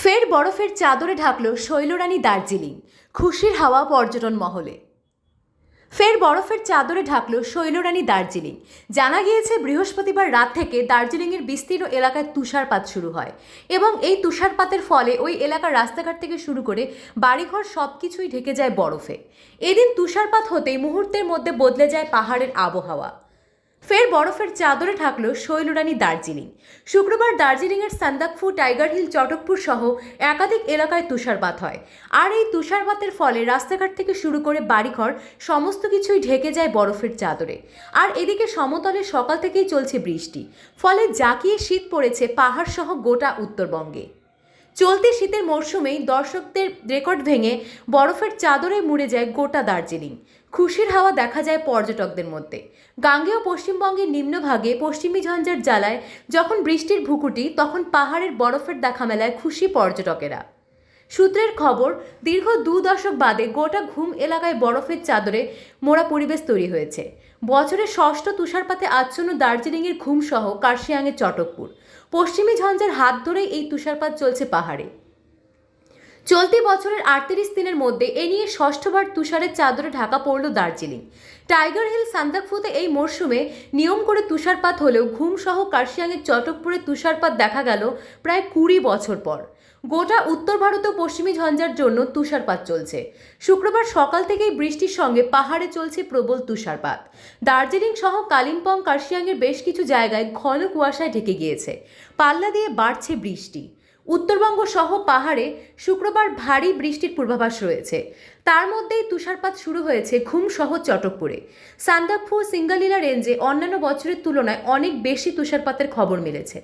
ফের বরফের চাদরে ঢাকল শৈলরানী দার্জিলিং। খুশির হাওয়া পর্যটন মহলে। ফের বরফের চাদরে ঢাকল শৈলরানী দার্জিলিং। জানা গিয়েছে বৃহস্পতিবার রাত থেকে দার্জিলিংয়ের বিস্তীর্ণ এলাকায় তুষারপাত শুরু হয় এবং এই তুষারপাতের ফলে ওই এলাকার রাস্তাঘাট থেকে শুরু করে বাড়িঘর সবকিছুই ঢেকে যায় বরফে। এদিন তুষারপাত হতেই মুহূর্তের মধ্যে বদলে যায় পাহাড়ের আবহাওয়া। ফের বরফের চাদরে ঢাকল শৈলরানী দার্জিলিং। শুক্রবার দার্জিলিংয়ের সান্দাকফু, টাইগার হিল, চটকপুর সহ একাধিক এলাকায় তুষারপাত হয়। আর এই তুষারপাতের ফলে রাস্তাঘাট থেকে শুরু করে বাড়িঘর সমস্ত কিছুই ঢেকে যায় বরফের চাদরে। আর এদিকে সমতলে সকাল থেকেই চলছে বৃষ্টি, ফলে জাঁকিয়ে শীত পড়েছে পাহাড় সহ গোটা উত্তরবঙ্গে। চলতি শীতের মরশুমেই দর্শকদের রেকর্ড ভেঙে বরফের চাদরে মুড়ে যায় গোটা দার্জিলিং। খুশির হাওয়া দেখা যায় পর্যটকদের মধ্যে। গাঙ্গেয় পশ্চিমবঙ্গের নিম্নভাগে পশ্চিমী ঝঞ্ঝার জ্বালায় যখন বৃষ্টির ভুকুটি, তখন পাহাড়ের বরফের দেখা মেলায় খুশি পর্যটকেরা। সূত্রের খবর, দীর্ঘ 2 দশক বাদে গোটা ঘুম এলাকায় বরফের চাদরে মোড়া পরিবেশ তৈরি হয়েছে। বছরের ষষ্ঠ তুষারপাতে আচ্ছন্ন দার্জিলিংয়ের ঘুম সহ কার্শিয়াংয়ের চটকপুর। পশ্চিমী ঝঞ্ঝার হাত ধরেই এই তুষারপাত চলছে পাহাড়ে। চলতি বছরের 38 দিনের মধ্যে এ নিয়ে ষষ্ঠবার তুষারের চাদরে ঢাকা পড়ল দার্জিলিং। টাইগার হিল, সান্দাকফুতে এই মরশুমে নিয়ম করে তুষারপাত হলেও ঘুম সহ কার্শিয়াংয়ের চটকপুরে তুষারপাত দেখা গেল প্রায় 20 বছর পর। গোটা উত্তর ভারত ও পশ্চিমী ঝঞ্ঝার জন্য তুষারপাত চলছে। শুক্রবার সকাল থেকেই বৃষ্টির সঙ্গে পাহাড়ে চলছে প্রবল তুষারপাত। দার্জিলিং সহ কালিম্পং, কার্শিয়াংয়ের বেশ কিছু জায়গায় ঘন কুয়াশায় ঢেকে গিয়েছে। পাল্লা দিয়ে বাড়ছে বৃষ্টি। উত্তরবঙ্গ সহ পাহাড়ে শুক্রবার ভারী বৃষ্টির পূর্বাভাস রয়েছে। তার মধ্যেই তুষারপাত শুরু হয়েছে ঘুম সহ চটকপুরে। সান্দাকফু, সিঙ্গালিলা রেঞ্জে অন্যান্য বছরের তুলনায় অনেক বেশি তুষারপাতের খবর মিলেছে।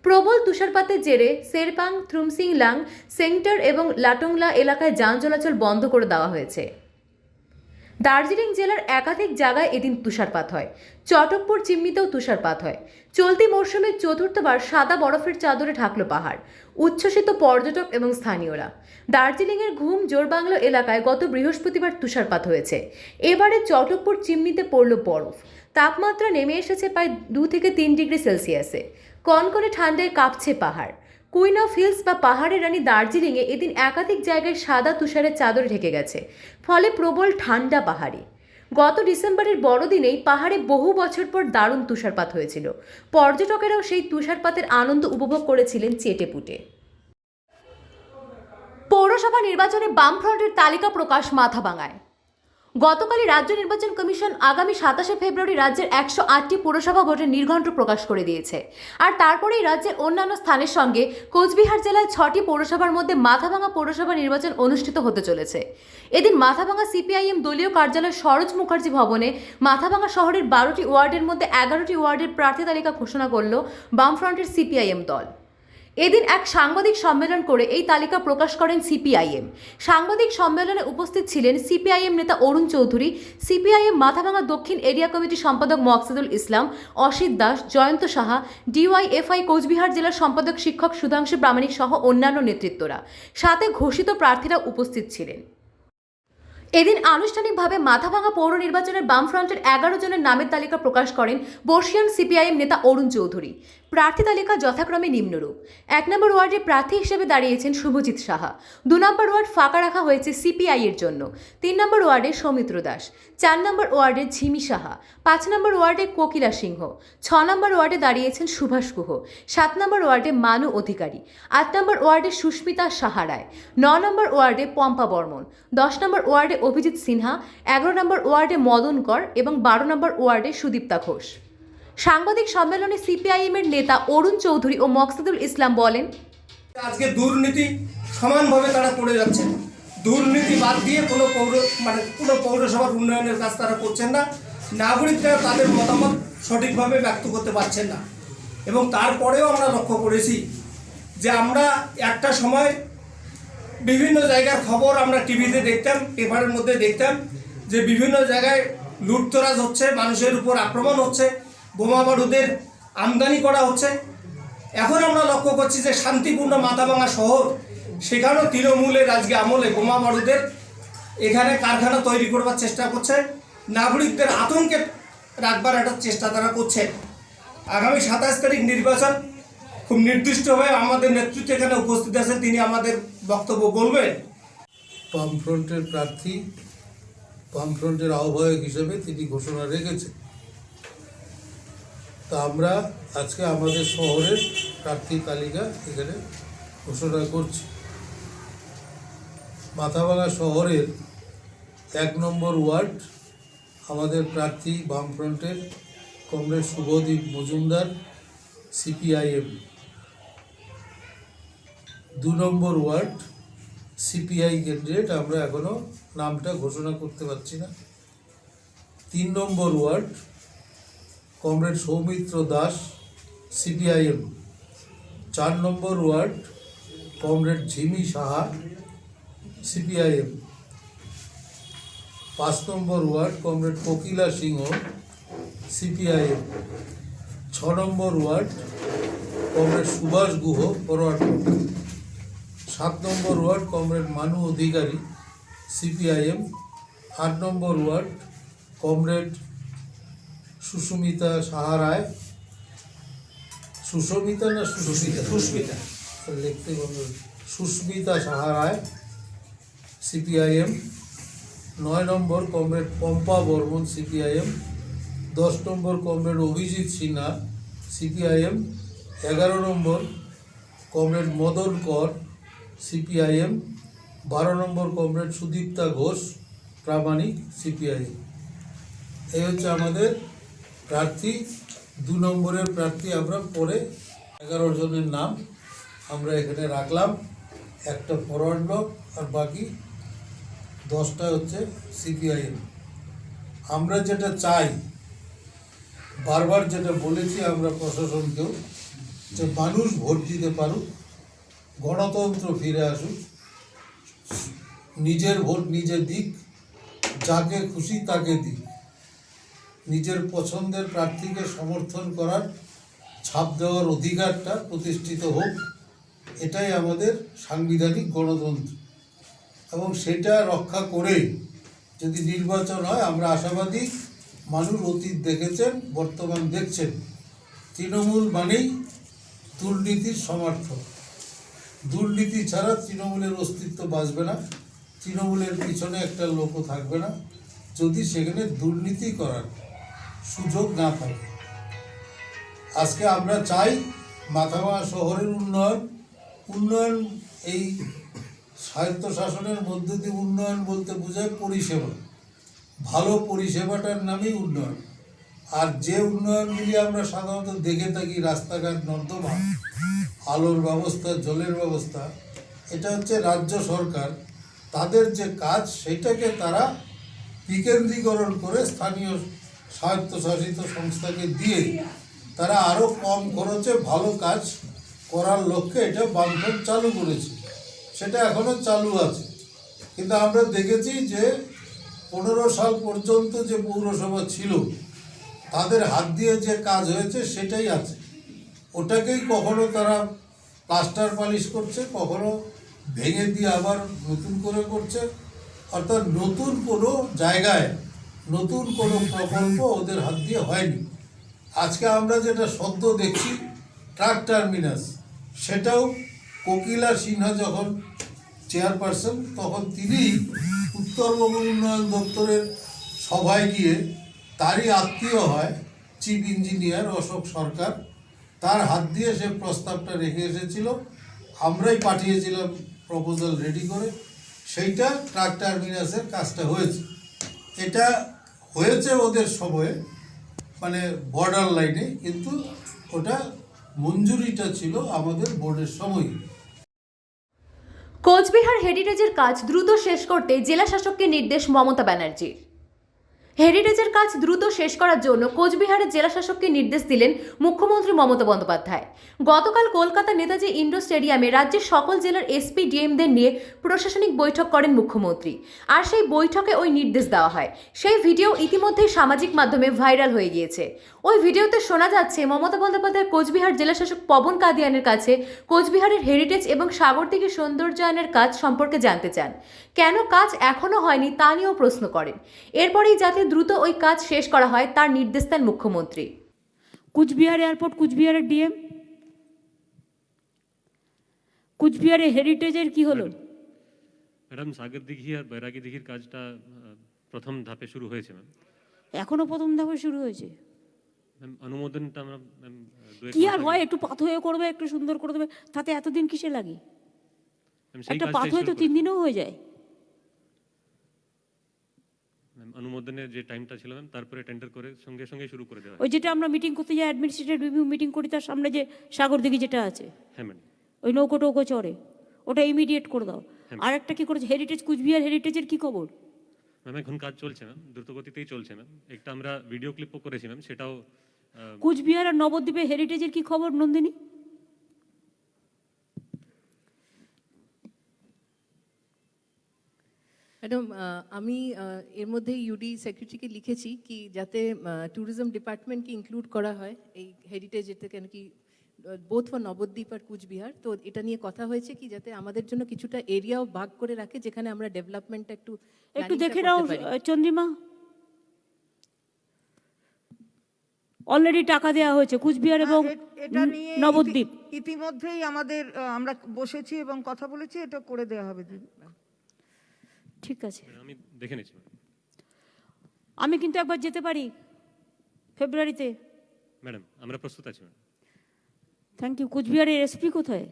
প্রবল তুষারপাতের জেরে সেরপাং, থ্রুমসিং লাং, সেন্টার এবং লাটংলা এলাকায় যান চলাচল বন্ধ করে দেওয়া হয়েছে। দার্জিলিং জেলার একাধিক জায়গায় এদিন তুষারপাত হয়। চটকপুর, চিম্মিতেও তুষারপাত হয়। চলতি মরশুমের চতুর্থবার সাদা বরফের চাদরে ঢাকল পাহাড়। উচ্ছ্বসিত পর্যটক এবং স্থানীয়রা। দার্জিলিংয়ের ঘুম, জোরবাংলো এলাকায় গত বৃহস্পতিবার তুষারপাত হয়েছে। এবারে চটকপুর, চিম্মিতে পড়ল বরফ। তাপমাত্রা নেমে এসেছে প্রায় 2 থেকে 3 ডিগ্রি সেলসিয়াসে। কনকনে ঠান্ডায় কাঁপছে পাহাড়। কুইন অফ হিলস বা পাহাড়ের রানী দার্জিলিংয়ে এদিন একাধিক জায়গায় সাদা তুষারের চাদর ঢেকে গেছে, ফলে প্রবল ঠান্ডা পাহাড়ে। গত ডিসেম্বরের বড়দিনেই পাহাড়ে বহু বছর পর দারুণ তুষারপাত হয়েছিল। পর্যটকেরাও সেই তুষারপাতের আনন্দ উপভোগ করেছিলেন চেটেপুটে। পৌরসভা নির্বাচনে বামফ্রন্টের তালিকা প্রকাশ মাথাভাঙায়। গতকালই রাজ্য নির্বাচন কমিশন আগামী 27শে ফেব্রুয়ারি রাজ্যের 108টি পৌরসভা ভোটের নির্ঘণ্ট প্রকাশ করে দিয়েছে। আর তারপরেই রাজ্যের অন্যান্য স্থানের সঙ্গে কোচবিহার জেলায় 6টি পৌরসভার মধ্যে মাথাভাঙা পৌরসভা নির্বাচন অনুষ্ঠিত হতে চলেছে। এদিন মাথাভাঙা সিপিআইএম দলীয় কার্যালয় সরোজ মুখার্জি ভবনে মাথাভাঙা শহরের 12টি ওয়ার্ডের মধ্যে 11টি ওয়ার্ডের প্রার্থী তালিকা ঘোষণা করল বামফ্রন্টের সিপিআইএম দল। এদিন এক সাংবাদিক সম্মেলন করে এই তালিকা প্রকাশ করেন সিপিআইএম। সাংবাদিক সম্মেলনে উপস্থিত ছিলেন সিপিআইএম নেতা অরুণ চৌধুরী, সিপিআইএম মাথাভাঙা দক্ষিণ এরিয়া কমিটি সম্পাদক মকসুদুল ইসলাম, অসিত দাস, জয়ন্ত সাহা, ডিওয়াইএফআই কোচবিহার জেলার সম্পাদক শিক্ষক সুধাংশু প্রামাণিক সহ অন্যান্য নেতৃত্বরা। সাথে ঘোষিত প্রার্থীরা উপস্থিত ছিলেন। এদিন আনুষ্ঠানিকভাবে মাথাভাঙা পৌর নির্বাচনের বামফ্রন্টের 11 জনের নামের তালিকা প্রকাশ করেন বর্ষিয়ান সিপিআইএম নেতা অরুণ চৌধুরী। প্রার্থী তালিকা যথাক্রমে নিম্নরূপ: 1 নম্বর ওয়ার্ডে প্রার্থী হিসেবে দাঁড়িয়েছেন শুভজিৎ সাহা। 2 নম্বর ওয়ার্ড ফাঁকা রাখা হয়েছে সিপিআই এর জন্য। 3 নম্বর ওয়ার্ডে সৌমিত্র দাস। 4 নম্বর ওয়ার্ডে ঝিমি সাহা। 5 নম্বর ওয়ার্ডে কোকিলা সিংহ। 6 নম্বর ওয়ার্ডে দাঁড়িয়েছেন সুভাষ গুহ। 7 নম্বর ওয়ার্ডে মানু অধিকারী। 8 নম্বর ওয়ার্ডে সুস্মিতা সাহা রায়। 9 নম্বর ওয়ার্ডে পম্পা বর্মন। 10 নম্বর ওয়ার্ডে অভিজিৎ সিনহা। 11 নম্বর ওয়ার্ডে মদন কর এবং 12 নম্বর ওয়ার্ডে সুদীপ্তা ঘোষ। সাংবাদিক সম্মেলনে সিপিআইএম এর নেতা অরুণ চৌধুরী ও মকসুদুল ইসলাম বলেন, আজকে দুর্নীতি সমানভাবে তারা করে যাচ্ছে। দুর্নীতি বাদ দিয়ে কোনো পৌরসভার উন্নয়নের কাজ তারা করছেন না। নাগরিকরা তাদের মতামত সঠিকভাবে ব্যক্ত করতে পারছেন না। এবং তারপরেও আমরা লক্ষ্য করেছি যে আমরা একটা সময় বিভিন্ন জায়গার খবর আমরা টিভিতে দেখতাম, পেপারের মধ্যে দেখতাম যে বিভিন্ন জায়গায় লুটতরাজ হচ্ছে, মানুষের উপর আক্রমণ হচ্ছে, বোমা বারুদের আমদানি করা হচ্ছে। এখন আমরা লক্ষ্য করছি যে শান্তিপূর্ণ মাথাভাঙা শহর, সেখানেও তৃণমূলের আজকে আমলে বোমা বারুদের এখানে কারখানা তৈরি করবার চেষ্টা করছে। নাগরিকদের আতঙ্কে রাখবার একটা চেষ্টা তারা করছে। আগামী 27 তারিখ নির্বাচন, খুব নির্দিষ্টভাবে আমাদের নেতৃত্ব এখানে উপস্থিত আছেন, তিনি আমাদের বক্তব্য বলবেন। বামফ্রন্টের প্রার্থী, বামফ্রন্টের আহ্বায়ক হিসেবে তিনি ঘোষণা রেখেছেন। তা আমরা আজকে আমাদের শহরের প্রার্থী তালিকা এখানে ঘোষণা করছি। মাথাভাঙা শহরের 1 নম্বর ওয়ার্ড আমাদের প্রার্থী বামফ্রন্টের comrade Subhadip Majumdar, CPIM. 2 number ward CPI candidate, আমরা এখনো নামটা ঘোষণা করতে পারছি না। 3 number ward comrade Soumitra Das, CPIM. 4 number ward comrade Jhimi Saha, CPIM. 5 number ward comrade Kokila Singh, CPIM. 6 number ward comrade Subhash Guha, Forward Bloc. 7 number ward comrade Manu Adhikari, CPIM. 8 number ward comrade Susmita Saha Roy, Susmita না সুস্মিতা সুস্মিতা লিখতে বলবো, সুস্মিতা সাহা রায়, সিপিআইএম। 9 নম্বর কমরেড পম্পা বর্মন, সিপিআইএম। 10 নম্বর কমরেড অভিজিৎ সিনহা, সিপিআইএম। 11 নম্বর কমরেড মদন কর, সিপিআইএম। 12 নম্বর কমরেড সুদীপ্তা ঘোষ প্রামাণিক, সিপিআইএম। এই হচ্ছে আমাদের প্রার্থী। 2 নম্বরের প্রার্থী আমরা পরে 11 জনের নাম আমরা এখানে রাখলাম, একটা ফরওয়ার্ড ব্লক আর বাকি 10টা হচ্ছে সিপিআইএম। আমরা যেটা চাই, বারবার যেটা বলেছি আমরা প্রশাসনকেও, যে মানুষ ভোট দিতে পারুক, গণতন্ত্র ফিরে আসুক, নিজের ভোট নিজে দিক, যাকে খুশি তাকে দিক, নিজের পছন্দের প্রার্থীকে সমর্থন করার, ছাপ দেওয়ার অধিকারটা প্রতিষ্ঠিত হোক, এটাই আমাদের সাংবিধানিক গণতন্ত্র। এবং সেটা রক্ষা করে যদি নির্বাচন হয়, আমরা আশাবাদী। মানুষ অতীত দেখেছেন, বর্তমান দেখছেন, তৃণমূল মানেই দুর্নীতির সমর্থক। দুর্নীতি ছাড়া তৃণমূলের অস্তিত্ব বাঁচবে না, তৃণমূলের পিছনে একটা লোকও থাকবে না যদি সেখানে দুর্নীতি করার সুযোগ না থাকে। আজকে আমরা চাই মাথাভাঙা শহরের উন্নয়ন এই স্বায়ত্তশাসনের মধ্য দিয়ে উন্নয়ন বলতে বোঝায় পরিষেবা। ভালো পরিষেবাটার নামেই উন্নয়ন। আর যে উন্নয়নগুলি আমরা সাধারণত দেখে থাকি, রাস্তাঘাট, নর্দমা, আলোর ব্যবস্থা, জলের ব্যবস্থা, এটা হচ্ছে রাজ্য সরকার তাদের যে কাজ, সেটাকে তারা বিকেন্দ্রীকরণ করে স্থানীয় স্বায়ত্তশাসিত সংস্থাকে দিয়ে তারা আরও কম খরচে ভালো কাজ করার লক্ষ্যে এটা বামফ্রন্ট চালু করেছে। সেটা এখনও চালু আছে। কিন্তু আমরা দেখেছি যে 15 সাল পর্যন্ত যে পৌরসভা ছিল, তাদের হাত দিয়ে যে কাজ হয়েছে সেটাই আছে। ওটাকেই কখনো তারা প্লাস্টার পালিশ করছে, কখনো ভেঙে দিয়ে আবার নতুন করে করছে। অর্থাৎ নতুন কোনো জায়গায় নতুন কোনো প্রকল্প ওদের হাত দিয়ে হয়নি। আজকে আমরা যেটা সদ্য দেখছি ট্রাক টার্মিনাস, সেটাও কোকিলা সিনহা যখন চেয়ারপারসন, তখন তিনি উত্তরবঙ্গ উন্নয়ন দপ্তরের সভায় গিয়ে তারই আত্মীয় হয় চিফ ইঞ্জিনিয়ার অশোক সরকার, তার হাত দিয়ে সে প্রস্তাবটা রেখে এসেছিল। আমরাই পাঠিয়েছিলাম প্রপোজাল রেডি করে, সেইটা ট্রাক টার্মিনাসের কাজটা হয়েছে। এটা হয়েছে ওদের সময়ে, মানে বর্ডার লাইনে, কিন্তু ওটা মঞ্জুরিটা ছিল আমাদের বোর্ডের সময়। কোচবিহার হেরিটেজের কাজ দ্রুত শেষ করতে জেলা শাসককে নির্দেশ মমতা ব্যানার্জির। হেরিটেজের কাজ দ্রুত শেষ করার জন্য কোচবিহারের জেলা শাসককে নির্দেশ দিলেন মুখ্যমন্ত্রী মমতা বন্দ্যোপাধ্যায়। গতকাল কলকাতা নেতাজি ইন্ডোর স্টেডিয়ামে রাজ্যের সকল জেলার এসপি ডিএমদের নিয়ে প্রশাসনিক বৈঠক করেন মুখ্যমন্ত্রী। আর সেই বৈঠকে ওই নির্দেশ দেওয়া হয়। সেই ভিডিও ইতিমধ্যেই সামাজিক মাধ্যমে ভাইরাল হয়ে গিয়েছে। ওই ভিডিওতে শোনা যাচ্ছে মমতা বন্দ্যোপাধ্যায় কোচবিহার জেলা শাসক পবন কাদিয়ানের কাছে কোচবিহারের হেরিটেজ এবং সাগরদিঘি সৌন্দর্যায়নের কাজ সম্পর্কে জানতে চান। কেন কাজ এখনও হয়নি তা নিয়েও প্রশ্ন করেন। এরপরেই যাতে দ্রুত ওই কাজ শেষ করা হয় তার নির্দেশ দেন মুখ্যমন্ত্রী। কুচবিহার এয়ারপোর্ট, কুচবিহারের ডিএম কুচবিহারে হেরিটেজের কি হলো? ম্যাডাম সাগর দিঘি আর বৈরাগী দিঘির কাজটা প্রথম ধাপে শুরু হয়েছে ম্যাম। এখনো প্রথম ধাপে শুরু হয়েছে। ম্যাম অনুমোদনটা আমরা ম্যাম কি আর হয়, একটু পাথরে করবে, একটু সুন্দর করে দেবে, তাতে এতদিন কিসে লাগে? একটা পাথরে তো 3 দিনেও হয়ে যায়। ম্যাম অনুমোদনের যে টাইমটা ছিল ম্যাম তারপরে টেন্ডার করে সঙ্গে সঙ্গে শুরু করে দেওয়া হয়। ওই যেটা আমরা মিটিং করতে যাই, অ্যাডমিনিস্ট্রেটিভ রিভিউ মিটিং করি, তার সামনে যে সাগর দিঘি যেটা আছে, হ্যাঁ ম্যাম। ওই নৌকো টৌকো চড়ে, ওটা ইমিডিয়েট করে দাও। আর একটা কি করেছে হেরিটেজ, কুচবিহার হেরিটেজের কি খবর? ম্যাম এখন কাজ চলছে ম্যাম, দ্রুতগতিতেই চলছে ম্যাম। একটা আমরা ভিডিও ক্লিপও করেছি ম্যাম, সেটাও কুচবিহার আর নবদ্বীপে হেরিটেজের কি খবর নন্দিনী? ম্যাডাম আমি এর মধ্যে ইউডি সেক্রেটারিকে লিখেছি কি যাতে ট্যুরিজম ডিপার্টমেন্টকে ইনক্লুড করা হয় এই হেরিটেজ, এতে কেন কি বোথ ফর নবদ্বীপ আর কুচবিহার। তো এটা নিয়ে কথা হয়েছে কি যাতে আমাদের জন্য কিছুটা এরিয়াও ভাগ করে রাখে যেখানে আমরা ডেভেলপমেন্টটা একটু দেখে নাও চন্দ্রিমা, অলরেডি টাকা দেওয়া হয়েছে কুচবিহার এবং এটা নিয়ে নবদ্বীপ। ইতিমধ্যেই আমাদের আমরা বসেছি এবং কথা বলেছি, এটা করে দেওয়া হবে দিদি। ঠিক আছে, আমি দেখে নিচ্ছি ম্যাম। আমি কিন্তু একবার যেতে পারি ফেব্রুয়ারিতে। ম্যাডাম আমরা প্রস্তুত আছি ম্যাম। Thank you. কুচবিহারের এসপি কোথায়?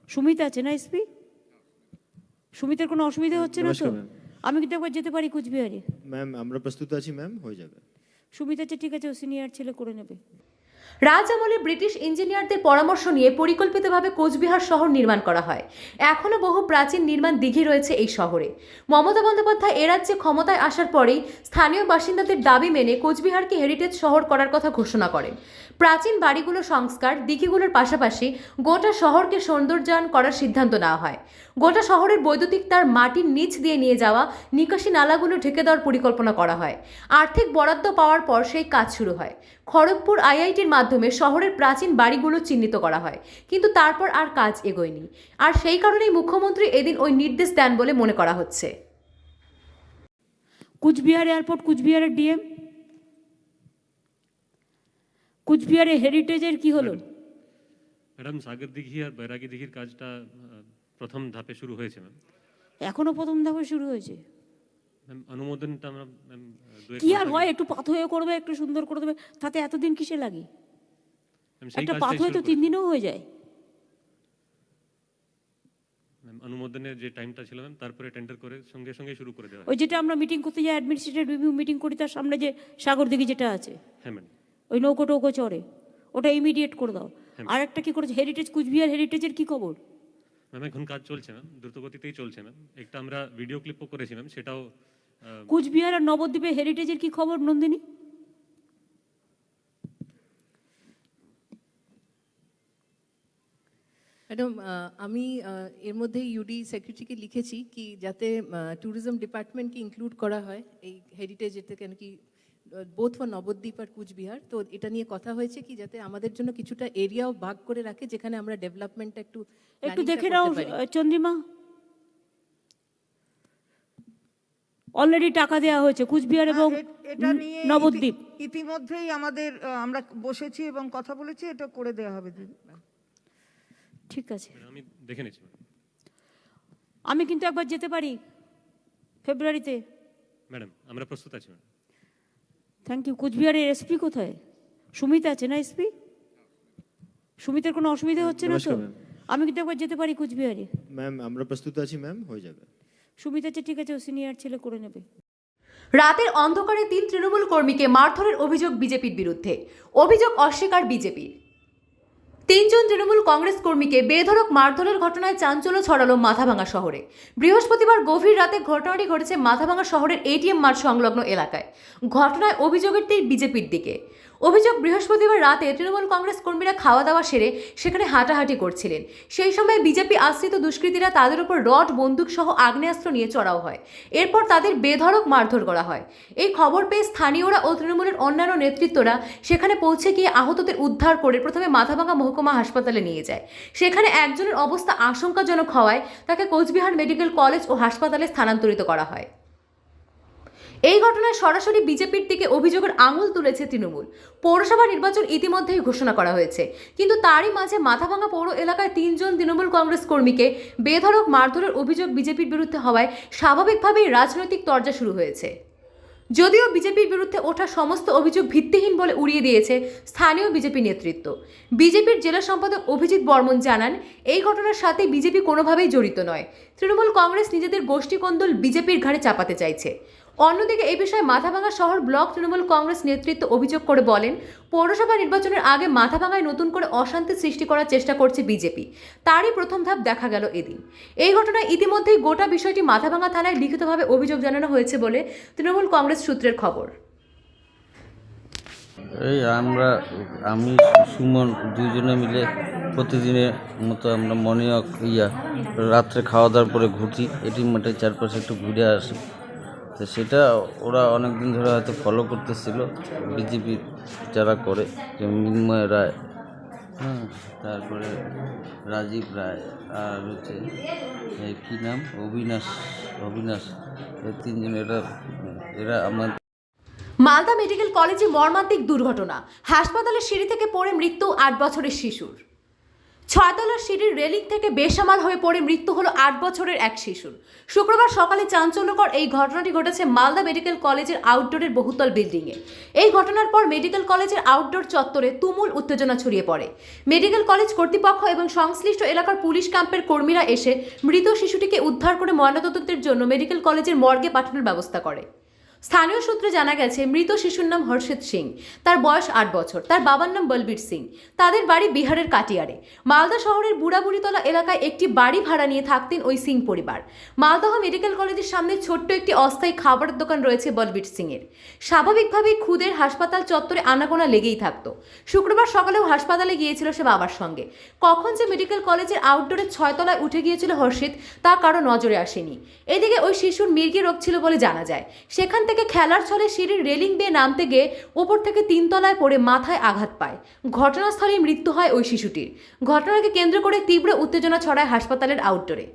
সুমিত আছে না এসপি? সুমিতের কোনো অসুবিধা হচ্ছে না তো? আমি কিন্তু একবার যেতে পারি কুচবিহারে। ম্যাম আমরা প্রস্তুত আছি ম্যাম, হয়ে যাবে। সুমিত আছে, ঠিক আছে, ও সিনিয়র ছেলে করে নেবে। রাজ আমলে ব্রিটিশ ইঞ্জিনিয়ারদের পরামর্শ নিয়ে পরিকল্পিতভাবে কোচবিহার শহর নির্মাণ করা হয়। এখনও বহু প্রাচীন নির্মাণ দিঘি রয়েছে এই শহরে। মমতা বন্দ্যোপাধ্যায় এ রাজ্যে ক্ষমতায় আসার পরেই স্থানীয় বাসিন্দাদের দাবি মেনে কোচবিহারকে হেরিটেজ শহর করার কথা ঘোষণা করেন। প্রাচীন বাড়িগুলো সংস্কার, দিঘিগুলোর পাশাপাশি গোটা শহরকে সৌন্দর্যায়ন করার সিদ্ধান্ত নেওয়া হয়। গোটা শহরের বৈদ্যুতিক তার মাটির নিচ দিয়ে নিয়ে যাওয়া, নিকাশি নালাগুলো ঢেকে দেওয়ার পরিকল্পনা করা হয়। আর্থিক বরাদ্দ পাওয়ার পর সেই কাজ শুরু হয়। খড়গপুর আইআইটির মাধ্যমে শহরের প্রাচীন বাড়িগুলো চিহ্নিত করা হয়, কিন্তু তারপর আর কাজ এগোয়নি। আর সেই কারণেই মুখ্যমন্ত্রী এদিন ওই নির্দেশ দেন বলে মনে করা হচ্ছে। কুচবিহার এয়ারপোর্ট, কুচবিহারের ডিএম, কুচবিহারে হেরিটেজের কি হলো? ম্যাডাম সাগর দিঘি আর বৈরাগী দিঘির কাজটা প্রথম ধাপে শুরু হয়েছে ম্যাম। এখনো প্রথম ধাপে শুরু হয়েছে। ম্যাম অনুমোদনটা আমরা ম্যাম কি আর হয়, একটু পাথরে করবে, একটু সুন্দর করে দেবে, তাতে এতদিন কিসে লাগে? একটা পাথরে তো 3 দিনেও হয়ে যায়। ম্যাম অনুমোদনের যে টাইমটা ছিল ম্যাম তারপরে টেন্ডার করে সঙ্গে সঙ্গে শুরু করে দেওয়া হয়। ওই যেটা আমরা মিটিং করতে যাই, অ্যাডমিনিস্ট্রেটিভ রিভিউ মিটিং করি, তার সামনে যে সাগর দিঘি যেটা আছে, হ্যাঁ ম্যাডাম। ওই নৌকো টৌকো চড়ে, ওটা ইমিডিয়েট করে দাও। আর একটা কি করেছে হেরিটেজ, কুচবিহার হেরিটেজের কি খবর? ম্যাম এখন কাজ চলছে ম্যাম, দ্রুতগতিতেই চলছে ম্যাম। একটা আমরা ভিডিও ক্লিপও করেছি ম্যাম, সেটাও কুচবিহার আর নবদ্বীপে হেরিটেজের কি খবর নন্দিনী? ম্যাডাম আমি এর মধ্যে ইউডি সেক্রেটারিকে লিখেছি কি যাতে ট্যুরিজম ডিপার্টমেন্টকে ইনক্লুড করা হয় এই হেরিটেজ, এতে কেন কি বোথ ফর নবদ্বীপ আর কুচবিহার। তো এটা নিয়ে কথা হয়েছে কি যাতে আমাদের জন্য কিছুটা এরিয়াও ভাগ করে রাখে যেখানে আমরা ডেভেলপমেন্টটা একটু দেখে নাও চন্দ্রিমা, অলরেডি টাকা দেওয়া হয়েছে কুচবিহার এবং এটা নিয়ে নবদ্বীপ। ইতিমধ্যেই আমাদের আমরা বসেছি এবং কথা বলেছি, এটা করে দেওয়া হবে দিদি। ঠিক আছে, আমি দেখে নিচ্ছি ম্যাম। আমি কিন্তু একবার যেতে পারি ফেব্রুয়ারিতে। ম্যাডাম আমরা প্রস্তুত আছি ম্যাম। Thank you. কুচবিহারের এসপি কোথায়? সুমিত আছে না এসপি? সুমিতের কোনো অসুবিধা হচ্ছে না তো? আমি কিন্তু একবার যেতে পারি কুচবিহারে। ম্যাম আমরা প্রস্তুত আছি ম্যাম, হয়ে যাবে। সুমিত আছে, ঠিক আছে, ও সিনিয়র ছেলে করে নেবে। রাতের অন্ধকারে 3 তৃণমূল কর্মীকে মারধরের অভিযোগ বিজেপির বিরুদ্ধে। অভিযোগ অস্বীকার বিজেপির। 3 জন তৃণমূল কংগ্রেস কর্মীকে বেধড়ক মারধরের ঘটনায় চাঞ্চল্য ছড়ালো মাথাভাঙা শহরে। বৃহস্পতিবার গভীর রাতে ঘটনাটি ঘটেছে মাথাভাঙা শহরের এটিএম মাঠ সংলগ্ন এলাকায়। ঘটনায় অভিযোগের তীর বিজেপির দিকে। অভিযোগ, বৃহস্পতিবার রাতে তৃণমূল কংগ্রেস কর্মীরা খাওয়া দাওয়া সেরে সেখানে হাঁটাহাঁটি করছিলেন। সেই সময় বিজেপি আশ্রিত দুষ্কৃতীরা তাদের উপর রড, বন্দুক সহ আগ্নেয়াস্ত্র নিয়ে চড়াও হয়। এরপর তাদের বেধড়ক মারধর করা হয়। এই খবর পেয়ে স্থানীয়রা ও তৃণমূলের অন্যান্য নেতৃত্বরা সেখানে পৌঁছে গিয়ে আহতদের উদ্ধার করে প্রথমে মাথাভাঙা মহকুমা হাসপাতালে নিয়ে যায়। সেখানে একজনের অবস্থা আশঙ্কাজনক হওয়ায় তাকে কোচবিহার মেডিকেল কলেজ ও হাসপাতালে স্থানান্তরিত করা হয়। এই ঘটনায় সরাসরি বিজেপির দিকে অভিযোগের আঙুল তুলেছে তৃণমূল। পৌরসভা নির্বাচন ইতিমধ্যেই ঘোষণা করা হয়েছে, কিন্তু তারই মাঝে মাথাভাঙা পৌর এলাকায় 3 জন তৃণমূল কংগ্রেস কর্মীকে বেধড়ক মারধরের অভিযোগ বিজেপির বিরুদ্ধে হওয়ায় স্বাভাবিকভাবেই রাজনৈতিক তরজা শুরু হয়েছে। যদিও বিজেপির বিরুদ্ধে ওঠা সমস্ত অভিযোগ ভিত্তিহীন বলে উড়িয়ে দিয়েছে স্থানীয় বিজেপি নেতৃত্ব। বিজেপির জেলা সম্পাদক অভিজিৎ বর্মন জানান, এই ঘটনার সাথে বিজেপি কোনোভাবেই জড়িত নয়। তৃণমূল কংগ্রেস নিজেদের গোষ্ঠীকন্দল বিজেপির ঘাড়ে চাপাতে চাইছে। অন্যদিকে এই বিষয়ে মাথাভাঙা শহর ব্লক তৃণমূল কংগ্রেস নেতৃত্ব অভিযোগ করে বলেন, পৌরসভা নির্বাচনের আগে মাথাভাঙায় নতুন করে অশান্তি সৃষ্টি করার চেষ্টা করছে বিজেপি। তারই প্রথম ধাপ দেখা গেল এদিন। এই ঘটনায় ইতিমধ্যেই গোটা বিষয়টি মাথাভাঙা থানায় লিখিতভাবে অভিযোগ জানানো হয়েছে বলে তৃণমূল কংগ্রেস সূত্রের খবর। এই আমি সুমন দুইজনে মিলে প্রতিদিনের মতো আমরা মর্নিং ওয়াক রাত্রে খাওয়া দাওয়ার পরে ঘুরছি, এটি মাঠে চারপাশে একটু ঘুরে আসি। তো সেটা ওরা অনেক দিন ধরে হয়তো ফলো করতেছিল, বিজেপি যারা করে, যেমন মৃন্ময় রায়, তারপরে রাজীব রায়, আর হচ্ছে কী নাম অবিনাশ, এই 3 জন এরা আমার। মালদা মেডিকেল কলেজে মর্মান্তিক দুর্ঘটনা, হাসপাতালের সিঁড়ি থেকে পড়ে মৃত্যু 8 বছরের শিশুর। 6 তলার সিঁড়ির রেলিং থেকে বেসামাল হয়ে পড়ে মৃত্যু হলো 8 বছরের এক শিশুর। শুক্রবার সকালে চাঞ্চল্যকর এই ঘটনাটি ঘটেছে মালদা মেডিকেল কলেজের আউটডোরের বহুতল বিল্ডিংয়ে। এই ঘটনার পর মেডিকেল কলেজের আউটডোর চত্বরে তুমুল উত্তেজনা ছড়িয়ে পড়ে। মেডিকেল কলেজ কর্তৃপক্ষ এবং সংশ্লিষ্ট এলাকার পুলিশ ক্যাম্পের কর্মীরা এসে মৃত শিশুটিকে উদ্ধার করে ময়নাতদন্তের জন্য মেডিকেল কলেজের মর্গে পাঠানোর ব্যবস্থা করে। স্থানীয় সূত্রে জানা গেছে, মৃত শিশুর নাম হর্ষিত সিং, তার বয়স 8 বছর, তার বাবার নাম বলবীর সিং। তাদের বাড়ি বিহারের কাটিয়ারে। মালদা শহরের বুড়াবুড়িতলা এলাকায় একটি বাড়ি ভাড়া নিয়ে থাকতেন ওই সিং পরিবার। মালদহ মেডিকেল কলেজের সামনে ছোট্ট একটি অস্থায়ী খাবারের দোকান রয়েছে বলবীর সিংয়ের। স্বাভাবিকভাবেই খুদের হাসপাতাল চত্বরে আনাগোনা লেগেই থাকতো। শুক্রবার সকালেও হাসপাতালে গিয়েছিল সে বাবার সঙ্গে। কখন যে মেডিকেল কলেজের আউটডোরের 6 তলায় উঠে গিয়েছিল হর্ষিত, তা কারো নজরে আসেনি। এদিকে ওই শিশুর মির্গি রোগ ছিল বলে জানা যায়। সেখান থেকে খেলার ছলে সিঁড়ির রেলিং বেয়ে নামতে গিয়ে ওপর থেকে 3 তলায় পড়ে মাথায় আঘাত পায়। ঘটনাস্থলেই মৃত্যু হয় ওই শিশুটির। ঘটনাকে কেন্দ্র করে তীব্র উত্তেজনা ছড়ায় হাসপাতালের আউটডোরে।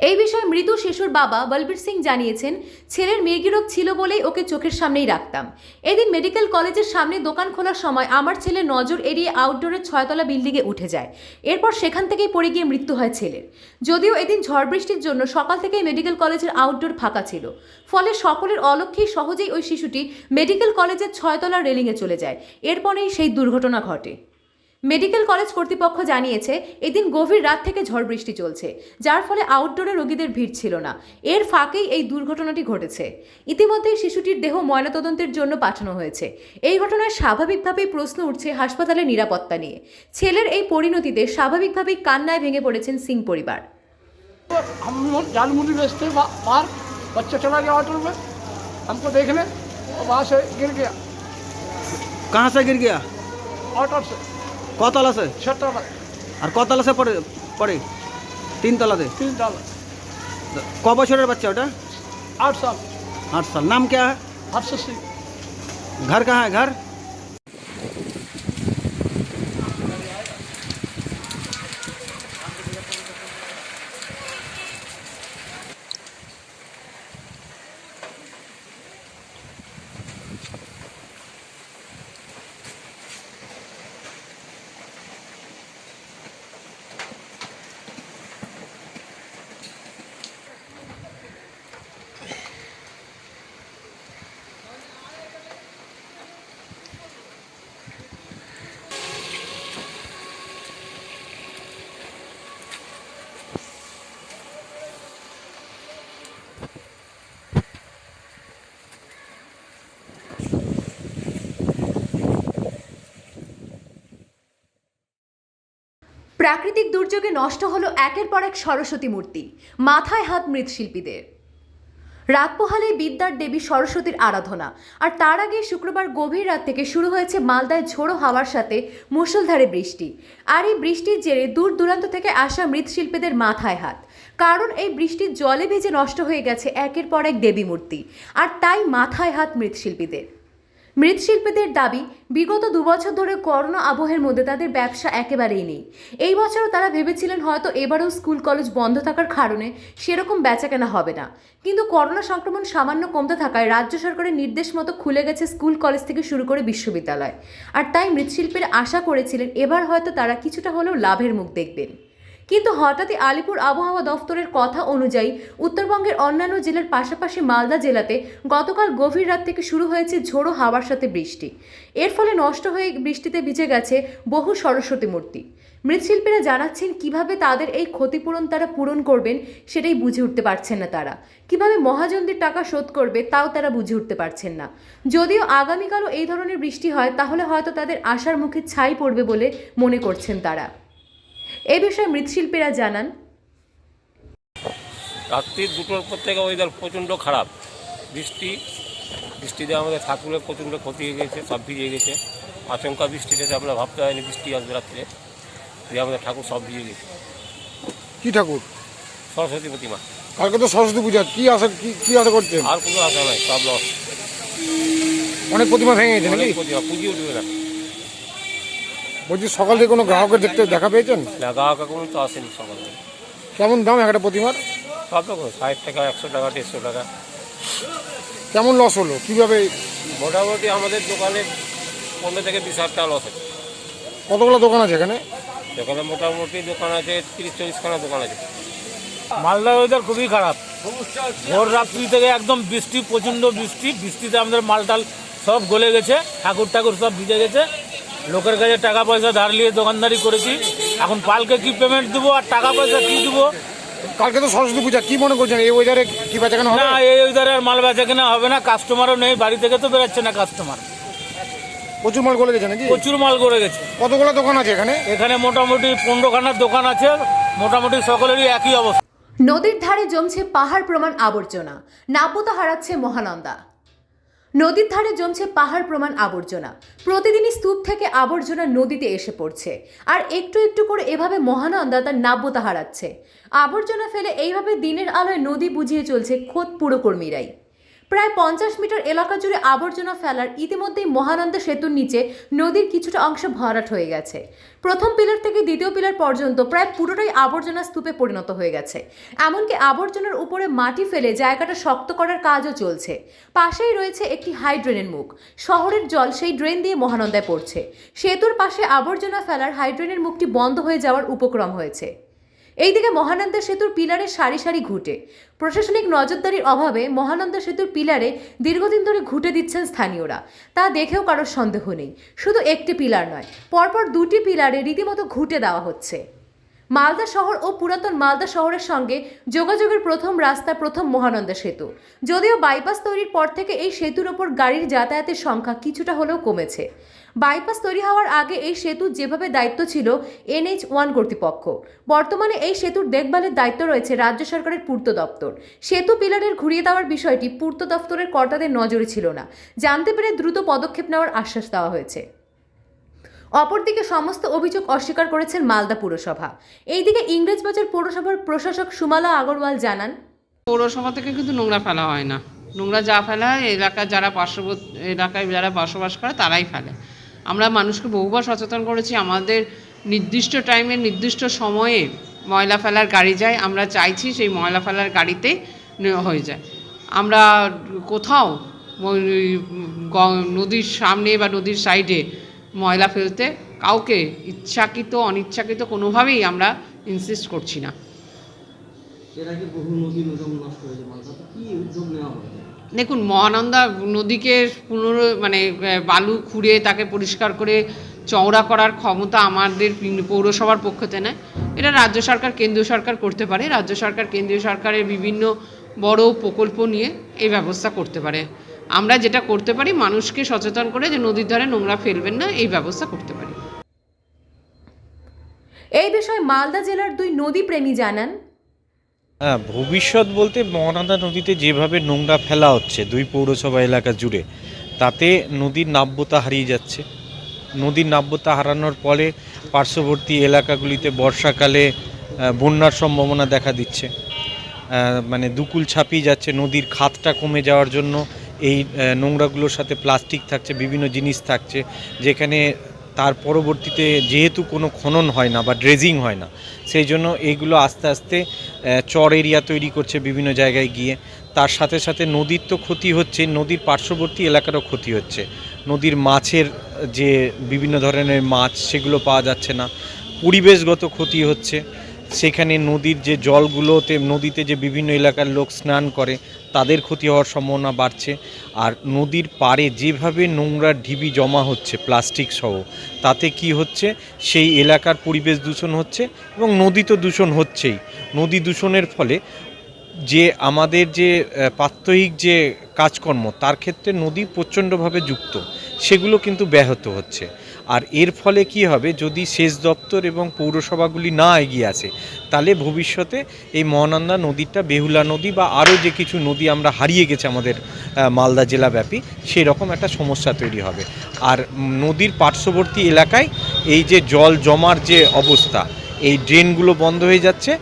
এই বিষয়ে মৃত শিশুর বাবা বলবীর সিং জানিয়েছেন, ছেলের মির্গি রোগ ছিল বলেই ওকে চোখের সামনেই রাখতাম। এদিন মেডিকেল কলেজের সামনে দোকান খোলার সময় আমার ছেলে নজর এড়িয়ে আউটডোরের 6 তলা বিল্ডিংয়ে উঠে যায়। এরপর সেখান থেকেই পড়ে গিয়ে মৃত্যু হয় ছেলের। যদিও এদিন ঝড় বৃষ্টির জন্য সকাল থেকেই মেডিকেল কলেজের আউটডোর ফাঁকা ছিল, ফলে সকলের অলক্ষ্যেই সহজেই ওই শিশুটি মেডিকেল কলেজের 6 তলার রেলিংয়ে চলে যায়। এরপরেই সেই দুর্ঘটনা ঘটে। মেডিকেল কলেজ কর্তৃপক্ষ জানিয়েছে, এদিন গভীর রাত থেকে ঝড় বৃষ্টি চলছে, যার ফলে আউটডোরে রোগীদের ভিড় ছিল না। এর ফাঁকেই এই দুর্ঘটনাটি ঘটেছে। ইতিমধ্যেই শিশুটির দেহ ময়নাতদন্তের জন্য পাঠানো হয়েছে। এই ঘটনায় স্বাভাবিকভাবেই প্রশ্ন উঠছে হাসপাতালের নিরাপত্তা নিয়ে। ছেলের এই পরিণতিতে স্বাভাবিকভাবেই কান্নায় ভেঙে পড়েছেন সিং পরিবার। हम झालमुड़ी बेचते बाहर, बच्चा चला गया ऑटो में हमको देखने और वहाँ से गिर गया। कहाँ से गिर गया? ऑटो से कतला से? 6 तला और कतला से पड़े 3 तला से? 3 तला। क बछरेर बच्चा ओटा? 8 साल। 8 साल। नाम क्या है? हर्षित सिंह। घर कहाँ है? घर প্রাকৃতিক দুর্যোগে নষ্ট হলো একের পর এক সরস্বতী মূর্তি, মাথায় হাত মৃৎশিল্পীদের। রাত পোহালে বিদ্যার দেবী সরস্বতীর আরাধনা, আর তার আগে শুক্রবার গভীর রাত থেকে শুরু হয়েছে মালদায় ঝোড়ো হাওয়ার সাথে মুষলধারে বৃষ্টি। আর এই বৃষ্টির জেরে দূর দূরান্ত থেকে আসা মৃৎশিল্পীদের মাথায় হাত, কারণ এই বৃষ্টির জলে ভিজে নষ্ট হয়ে গেছে একের পর এক দেবী মূর্তি, আর তাই মাথায় হাত মৃৎশিল্পীদের। মৃৎশিল্পীদের দাবি, বিগত 2 বছর ধরে করোনা আবহের মধ্যে তাদের ব্যবসা একেবারেই নেই। এই বছরও তারা ভেবেছিলেন হয়তো এবারেও স্কুল কলেজ বন্ধ থাকার কারণে সেরকম বেচাকেনা হবে না, কিন্তু করোনা সংক্রমণ সামান্য কমতে থাকায় রাজ্য সরকারের নির্দেশ মতো খুলে গেছে স্কুল কলেজ থেকে শুরু করে বিশ্ববিদ্যালয়। আর তাই মৃৎশিল্পীরা আশা করেছিলেন এবার হয়তো তারা কিছুটা হলেও লাভের মুখ দেখবেন। কিন্তু হঠাৎই আলিপুর আবহাওয়া দফতরের কথা অনুযায়ী উত্তরবঙ্গের অন্যান্য জেলার পাশাপাশি মালদা জেলাতে গতকাল গভীর রাত থেকে শুরু হয়েছে ঝোড়ো হাওয়ার সাথে বৃষ্টি। এর ফলে নষ্ট হয়ে বৃষ্টিতে ভিজে গেছে বহু সরস্বতী মূর্তি। মৃৎশিল্পীরা জানাচ্ছেন কিভাবে তাদের এই ক্ষতিপূরণ তারা পূরণ করবেন সেটাই বুঝে উঠতে পারছেন না তারা। কিভাবে মহাজনদের টাকা শোধ করবে তাও তারা বুঝে উঠতে পারছেন না। যদিও আগামীকালও এই ধরনের বৃষ্টি হয় তাহলে হয়তো তাদের আশার মুখে ছাই পড়বে বলে মনে করছেন তারা। এই বিষয়ে মৃৎশিল্পীরা জানান, রাত্রি 2টোর পর থেকে ওয়েদার প্রচণ্ড খারাপ, বৃষ্টিতে আমাদের ঠাকুরের প্রচণ্ড ক্ষতি হয়ে গেছে, সব ভিজে গেছে। আচমকা বৃষ্টিতে আমরা ভাবতে হয়নি বৃষ্টি আসবে রাত্রে, দিয়ে আমাদের ঠাকুর সব ভিজে গেছে। কি ঠাকুর? সরস্বতী প্রতিমা। কালকে তো সরস্বতী পূজা, কি আশা করছেন? আর কোনো আশা নাই, সব লস। অনেক প্রতিমা ভেঙে গেছে নাকি? প্রতিমা পুজো উঠবে না। বলছি সকাল থেকে কোনো গ্রাহকের দেখা পেয়েছেন? না, গ্রাহক কোনো তো আসেনি সকাল থেকে। কেমন দাম একটা প্রতিমার? সব রকম, 60 টাকা, 100 টাকা, 150 টাকা। কেমন লস হলো? কিভাবে? মোটামুটি আমাদের দোকানে 15 থেকে 20 হাজার টাকা লস আছে। কতগুলো দোকান আছে এখানে? এখানে মোটামুটি দোকান আছে 30-40 খানা দোকান আছে। মালদা ওয়েদার খুবই খারাপ, ভোর রাত্রি থেকে একদম বৃষ্টি, প্রচণ্ড বৃষ্টিতে আমাদের মালটাল সব গলে গেছে, ঠাকুর সব ভিজে গেছে। লোকের কাছে টাকা পয়সা ধার নিয়ে দোকানদারি করেছি, এখন পালকে কি পেমেন্ট দেবো আর টাকা পয়সা কি দেবো? কালকে তো সরস্বতী পূজা, কি মনে করছেন এই ওয়েদারে কি বেচাকেনা হবে? না, এই ওয়েদারে আর মাল বেচাকেনা হবে না, কাস্টমারও নেই, বাড়ি থেকে তো বেরোচ্ছে না কাস্টমার। প্রচুর মাল গলে গেছে নাকি? প্রচুর মাল গলে গেছে। কতগুলো দোকান আছে এখানে? এখানে মোটামুটি 15 খানার দোকান আছে, মোটামুটি সকলেরই একই অবস্থা। নদীর ধারে জমছে পাহাড় প্রমাণ আবর্জনা, নাব্যতা হারাচ্ছে মহানন্দা। নদীর ধারে জমছে পাহাড় প্রমাণ আবর্জনা। প্রতিদিনই স্তূপ থেকে আবর্জনা নদীতে এসে পড়ছে, আর একটু একটু করে এভাবে মহানন্দা তার নাব্যতা হারাচ্ছে। আবর্জনা ফেলে এইভাবে দিনের আলোয় নদী বুঝিয়ে চলছে খোদ পুরকর্মীরাই। প্রায় 50 মিটার এলাকা জুড়ে আবর্জনা ফেলার ইতিমধ্যেই মহানন্দা সেতুর নিচে নদীর কিছুটা অংশ ভরাট হয়ে গেছে। প্রথম পিলার থেকে দ্বিতীয় পিলার পর্যন্ত প্রায় পুরোটাই আবর্জনা স্তূপে পরিণত হয়ে গেছে। এমনকি আবর্জনার উপরে মাটি ফেলে জায়গাটা শক্ত করার কাজও চলছে। পাশেই রয়েছে একটি হাই ড্রেনের মুখ, শহরের জল সেই ড্রেন দিয়ে মহানন্দায় পড়ছে। সেতুর পাশে আবর্জনা ফেলার হাই ড্রেনের মুখটি বন্ধ হয়ে যাওয়ার উপক্রম হয়েছে। এইদিকে মহানন্দা সেতুর পিলারে সারি সারি ঘুঁটে। প্রশাসনিক নজরদারির অভাবে মহানন্দা সেতুর পিলারে দীর্ঘদিন ধরে ঘুঁটে দিচ্ছেন স্থানীয়রা। তা দেখেও কারোর সন্দেহ নেই, শুধু একটি পিলার নয়, পরপর 2টি পিলারে রীতিমতো ঘুঁটে দেওয়া হচ্ছে। মালদা শহর ও পুরাতন মালদা শহরের সঙ্গে যোগাযোগের প্রথম রাস্তা প্রথম মহানন্দা সেতু। যদিও বাইপাস তৈরির পর থেকে এই সেতুর ওপর গাড়ির যাতায়াতের সংখ্যা কিছুটা হলেও কমেছে। বাইপাস তৈরি হওয়ার আগে এই সেতুর যেভাবে দায়িত্ব ছিল NH1 কর্তৃপক্ষ, বর্তমানে এই সেতুর দেখভালের দায়িত্ব রয়েছে রাজ্য সরকারের পূর্ত দপ্তর। সেতু পিলারের ঘুরিয়ে দেওয়ার বিষয়টি পূর্ত দপ্তরের কর্তাদের নজরে ছিল না, জানতে পেরে দ্রুত পদক্ষেপ নেওয়ার আশ্বাস দেওয়া হয়েছে। অপরদিকে সমস্ত অভিযোগ অস্বীকার করেছেন মালদা পুরসভা। এইদিকে ইংরেজবাজার পৌরসভার প্রশাসক সুমালা আগরওয়াল জানান, পৌরসভা থেকে কিন্তু নোংরা ফেলা হয় না, নোংরা যা ফেলা হয় এলাকায় যারা বসবাস করে তারাই ফেলে। আমরা মানুষকে বহুবার সচেতন করেছি, আমাদের নির্দিষ্ট টাইমে নির্দিষ্ট সময়ে ময়লা ফেলার গাড়ি যায়, আমরা চাইছি সেই ময়লা ফেলার গাড়িতে হয়ে যায়। আমরা কোথাও নদীর সামনে বা নদীর সাইডে ময়লা ফেলতে কাউকে ইচ্ছাকৃত অনিচ্ছাকৃত কোনোভাবেই আমরা ইনসিস্ট করছি না। দেখুন, মহানন্দা নদীকে বালু খুঁড়ে তাকে পরিষ্কার করে চওড়া করার ক্ষমতা আমাদের পৌরসভার পক্ষতে নেয়। এটা রাজ্য সরকার কেন্দ্রীয় সরকার করতে পারে। রাজ্য সরকার কেন্দ্রীয় সরকারের বিভিন্ন বড় প্রকল্প নিয়ে এই ব্যবস্থা করতে পারে। আমরা যেটা করতে পারি মানুষকে সচেতন করে যে নদীর ধারে নোংরা ফেলবেন না, এই ব্যবস্থা করতে পারি। এই বিষয়ে মালদা জেলার 2 নদী প্রেমী জানান, হ্যাঁ, ভবিষ্যৎ বলতে মহানন্দা নদীতে যেভাবে নোংরা ফেলা হচ্ছে 2 পৌরসভা এলাকা জুড়ে, তাতে নদীর নাব্যতা হারিয়ে যাচ্ছে। নদীর নাব্যতা হারানোর ফলে পার্শ্ববর্তী এলাকাগুলিতে বর্ষাকালে বন্যার সম্ভাবনা দেখা দিচ্ছে। দুকুল ছাপিয়ে যাচ্ছে, নদীর খাতটা কমে যাওয়ার জন্য এই নোংরাগুলোর সাথে প্লাস্টিক থাকছে, বিভিন্ন জিনিস থাকছে, যেখানে তার পরবর্তীতে যেহেতু কোনো খনন হয় না বা ড্রেজিং হয় না, সেই জন্য এইগুলো আস্তে আস্তে চর এরিয়া তৈরি করছে বিভিন্ন জায়গায় গিয়ে। তার সাথে সাথে নদীর তো ক্ষতি হচ্ছে, নদীর পার্শ্ববর্তী এলাকারও ক্ষতি হচ্ছে। নদীর মাছের যে বিভিন্ন ধরনের মাছ সেগুলো পাওয়া যাচ্ছে না, পরিবেশগত ক্ষতি হচ্ছে। সেখানে নদীর যে জলগুলোতে, নদীতে যে বিভিন্ন এলাকার লোক স্নান করে তাদের ক্ষতি হওয়ার সম্ভাবনা বাড়ছে। আর নদীর পাড়ে যেভাবে নোংরার ঢিবি জমা হচ্ছে প্লাস্টিক সহ, তাতে কি হচ্ছে, সেই এলাকার পরিবেশ দূষণ হচ্ছে এবং নদী তো দূষণ হচ্ছেই। নদী দূষণের ফলে যে আমাদের যে প্রাত্যহিক যে কাজকর্ম, তার ক্ষেত্রে নদী প্রচণ্ডভাবে যুক্ত, সেগুলো কিন্তু ব্যাহত হচ্ছে। আর এর ফলে কি হবে, যদি সেচ দপ্তর এবং পৌরসভাগুলি না এগিয়ে আসে, তাহলে ভবিষ্যতে এই মহানন্দা নদীটা, বেহুলা নদী বা আরও যে কিছু নদী আমরা হারিয়ে গেছে আমাদের মালদা জেলাব্যাপী, সেই রকম একটা সমস্যা তৈরি হবে। আর নদীর পার্শ্ববর্তী এলাকায় এই যে জল জমার যে অবস্থা, এই ড্রেনগুলো বন্ধ হয়ে যাচ্ছে,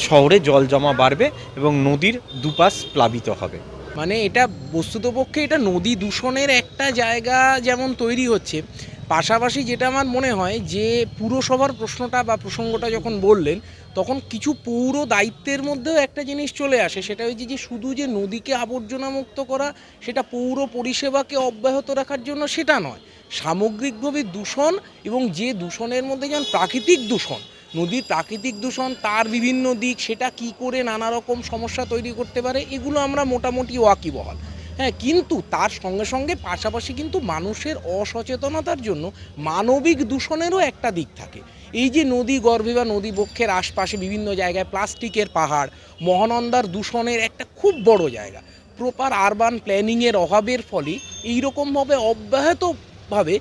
শহরে জল জমা বাড়বে এবং নদীর দুপাশ প্লাবিত হবে। মানে এটা বস্তুতপক্ষে এটা নদী দূষণের একটা জায়গা যেমন তৈরি হচ্ছে, পাশাপাশি যেটা আমার মনে হয় যে পুরসভার প্রশ্নটা বা প্রসঙ্গটা যখন বললেন, তখন কিছু পৌর দায়িত্বের মধ্যেও একটা জিনিস চলে আসে, সেটা হচ্ছে যে শুধু যে নদীকে আবর্জনা মুক্ত করা, সেটা পৌর পরিষেবাকে অব্যাহত রাখার জন্য সেটা নয়, সামগ্রিকভাবে দূষণ এবং যে দূষণের মধ্যে যেমন প্রাকৃতিক দূষণ, নদীর প্রাকৃতিক দূষণ, তার বিভিন্ন দিক, সেটা কি করে নানা রকম সমস্যা তৈরি করতে পারে, এগুলো আমরা মোটামুটি ওয়াকিবহাল। হ্যাঁ, কিন্তু তার সঙ্গে সঙ্গে পাশাপাশি কিন্তু মানুষের অসচেতনতার জন্য মানবিক দূষণেরও একটা দিক থাকে। এই যে নদী গর্ভে বা নদী বক্ষের আশপাশে বিভিন্ন জায়গায় প্লাস্টিকের পাহাড়, মহানন্দার দূষণের একটা খুব বড় জায়গা। প্রপার আরবান প্ল্যানিংয়ের অভাবের ফলে এইরকমভাবে অব্যাহতভাবে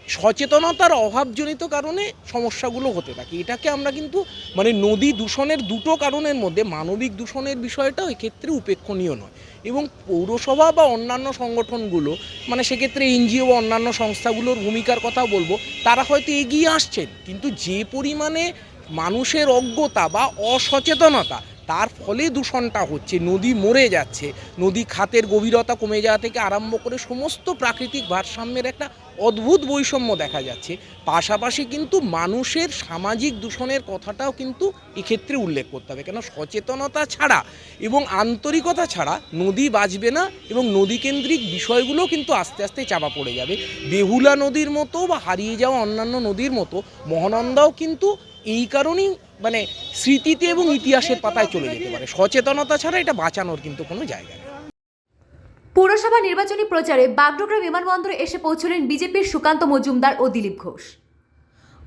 সচেতনতার অভাবজনিত কারণে সমস্যাগুলো হতে থাকে। এটাকে আমরা কিন্তু মানে নদী দূষণের দুটো কারণের মধ্যে মানবিক দূষণের বিষয়টাও এক্ষেত্রে উপেক্ষণীয় নয়। এবং পৌরসভা বা অন্যান্য সংগঠনগুলো, মানে সেক্ষেত্রে এনজিও বা অন্যান্য সংস্থাগুলোর ভূমিকার কথা বলবো, তারা হয়তো এগিয়ে আসছেন, কিন্তু যে পরিমাণে মানুষের অজ্ঞতা বা অসচেতনতা, তার ফলে দূষণটা হচ্ছে, নদী মরে যাচ্ছে, নদী খাতের গভীরতা কমে যাওয়া থেকে আরম্ভ করে সমস্ত প্রাকৃতিক ভারসাম্যের একটা অদ্ভুত বৈষম্য দেখা যাচ্ছে। পাশাপাশি কিন্তু মানুষের সামাজিক দূষণের কথাটাও কিন্তু এক্ষেত্রে উল্লেখ করতে হবে, কেন সচেতনতা ছাড়া এবং আন্তরিকতা ছাড়া নদী বাঁচবে না এবং নদীকেন্দ্রিক বিষয়গুলো কিন্তু আস্তে আস্তে চাপা পড়ে যাবে। বেহুলা নদীর মতো বা হারিয়ে যাওয়া অন্যান্য নদীর মতো মহানন্দাও কিন্তু এই কারণেই মানে স্মৃতিতে এবং ইতিহাসের পাতায় চলে যেতে পারে। সচেতনতা ছাড়া এটা বাঁচানোর কিন্তু কোনো জায়গা নেই। পুরসভা নির্বাচনী প্রচারে বাগডোগরা বিমানবন্দরে এসে পৌঁছলেন বিজেপির সুকান্ত মজুমদার ও দিলীপ ঘোষ।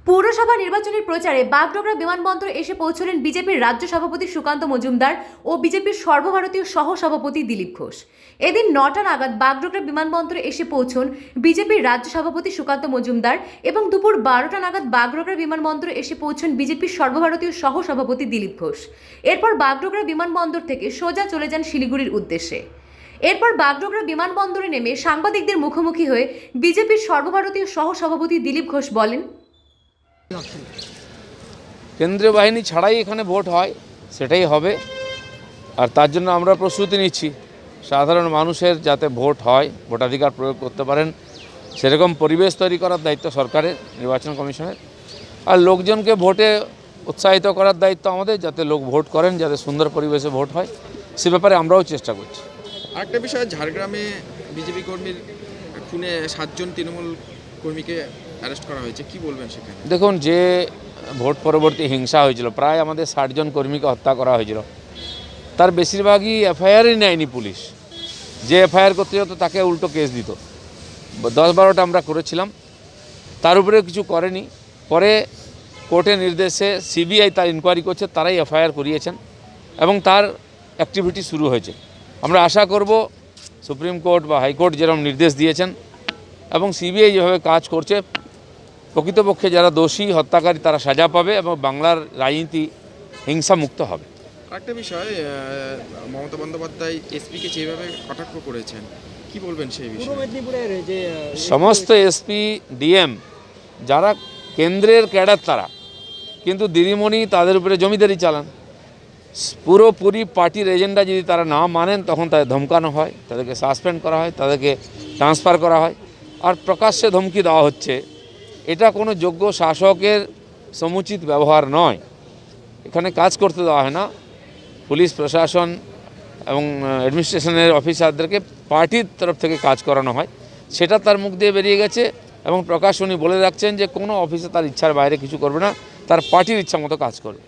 পৌরসভা নির্বাচনের প্রচারে বাগডোগরা বিমানবন্দরে এসে পৌঁছলেন বিজেপির রাজ্য সভাপতি সুকান্ত মজুমদার ও বিজেপির সর্বভারতীয় সহ সভাপতি দিলীপ ঘোষ। এদিন 9টা নাগাদ বাগডোগরা বিমানবন্দরে এসে পৌঁছন বিজেপির রাজ্য সভাপতি সুকান্ত মজুমদার এবং দুপুর 12টা নাগাদ বাগডোগরা বিমানবন্দরে এসে পৌঁছন বিজেপির সর্বভারতীয় সহ সভাপতি দিলীপ ঘোষ। এরপর বাগডোগরা বিমানবন্দর থেকে সোজা চলে যান শিলিগুড়ির উদ্দেশ্যে। এরপর বাগডোগরা বিমানবন্দরে নেমে সাংবাদিকদের মুখোমুখি হয়ে বিজেপির সর্বভারতীয় সহ সভাপতি দিলীপ ঘোষ বলেন, কেন্দ্রীয় বাহিনী ছাড়াই এখানে ভোট হয়, সেটাই হবে। আর তার জন্য আমরা প্রস্তুতি নিচ্ছি, সাধারণ মানুষের যাতে ভোট হয়, ভোটাধিকার প্রয়োগ করতে পারেন, সেরকম পরিবেশ তৈরি করার দায়িত্ব সরকারের, নির্বাচন কমিশনের। আর লোকজনকে ভোটে উৎসাহিত করার দায়িত্ব আমাদের, যাতে লোক ভোট করেন, যাতে সুন্দর পরিবেশে ভোট হয়, সে ব্যাপারে আমরাও চেষ্টা করছি। আরেকটা বিষয়, ঝাড়গ্রামে বিজেপি কর্মীর খুনে 7 জন তৃণমূল কর্মীকে অ্যারেস্ট করা হয়েছে, কি বলবেন সেখানে? দেখুন, যে ভোট পরবর্তী হিংসা হয়েছিল, প্রায় আমাদের 60 জন কর্মীকে হত্যা করা হয়েছিল, তার বেশিরভাগই এফআইআরই নেয়নি পুলিশ। যে এফআইআর করতে হতো তাকে উল্টো কেস দিত। 10-12টা আমরা করেছিলাম, তার উপরে কিছু করেনি। পরে কোর্টের নির্দেশে সিবিআই তার ইনকোয়ারি করছে, তারাই এফআইআর করিয়েছেন এবং তার অ্যাক্টিভিটি শুরু হয়েছে। আমরা আশা করব সুপ্রিম কোর্ট বা হাইকোর্ট যেরকম নির্দেশ দিয়েছেন এবং সিবিআই যেভাবে কাজ করছে, প্রকৃতপক্ষে যারা দোষী হত্যাকারী তারা সাজা পাবে এবং বাংলার রাজনীতি হিংসা মুক্ত হবে। আরেকটা বিষয়, মমতা বন্দ্যোপাধ্যায় এসপিকে যেভাবে কটাক্ষ করেছেন, কি বলবেন সেই বিষয়ে? সমস্ত এসপি ডিএম যারা কেন্দ্রের ক্যাডার, তারা কিন্তু দিদিমণি তাদের উপরে জমিদারি চালান। পুরোপুরি পার্টির এজেন্ডা যদি তারা না মানেন তখন তাদের ধমকানো হয়, তাদেরকে সাসপেন্ড করা হয়, তাদেরকে ট্রান্সফার করা হয়। আর প্রকাশ্যে ধমকি দেওয়া হচ্ছে, এটা কোনো যোগ্য শাসকের সমুচিত ব্যবহার নয়। এখানে কাজ করতে দেওয়া হয় না। পুলিশ প্রশাসন এবং অ্যাডমিনিস্ট্রেশনের অফিসারদেরকে পার্টির তরফ থেকে কাজ করানো হয়, সেটা তার মুখ দিয়ে বেরিয়ে গেছে। এবং প্রকাশনী বলে রাখছেন যে কোনো অফিসে তার ইচ্ছার বাইরে কিছু করবে না, তার পার্টির ইচ্ছা মতো কাজ করবে।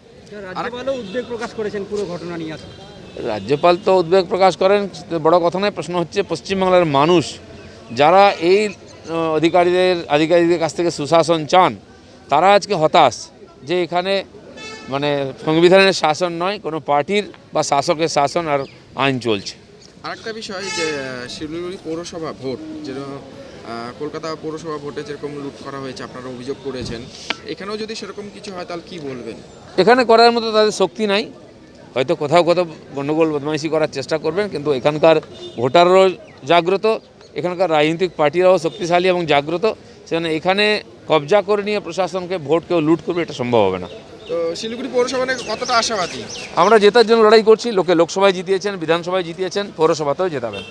রাজ্যপালও উদ্বেগ প্রকাশ করেছেন পুরো ঘটনা নিয়ে। রাজ্যপাল তো উদ্বেগ প্রকাশ করেন, বড় কথা নয়। প্রশ্ন হচ্ছে পশ্চিমবাংলার মানুষ যারা এই আধিকারিকদের কাছ থেকে সুশাসন চান, তারা আজকে হতাশ যে এখানে মানে সংবিধানের শাসন নয়, কোনো পার্টির বা শাসকের শাসন আর আইন চলছে। আরেকটা বিষয় যে শিলিগুড়ি পৌরসভা ভোট, যেরকম কলকাতা পৌরসভা ভোটে যেরকম লুট করা হয়েছে আপনারা অভিযোগ করেছেন, এখানেও যদি সেরকম কিছু হয় তাহলে কি বলবেন? এখানে করার মতো তাদের শক্তি নাই, হয়তো কোথাও গণ্ডগোল বদমাইশি করার চেষ্টা করবেন, কিন্তু এখানকার ভোটাররাও জাগ্রত, এখানকার রাজনৈতিক পার্টিরাও শক্তিশালী এবং জাগ্রত। সেখানে এখানে কবজা করে নিয়ে প্রশাসনকে ভোট কেউ লুট করবে, এটা সম্ভব হবে না। তো শিলিগুড়ি পৌরসভা নিয়ে কতটা আশাবাদী? আমরা জেতার জন্য লড়াই করছি। লোকে লোকসভায় জিতিয়েছেন, বিধানসভায় জিতিয়েছেন, পৌরসভাতেও জেতাবেন।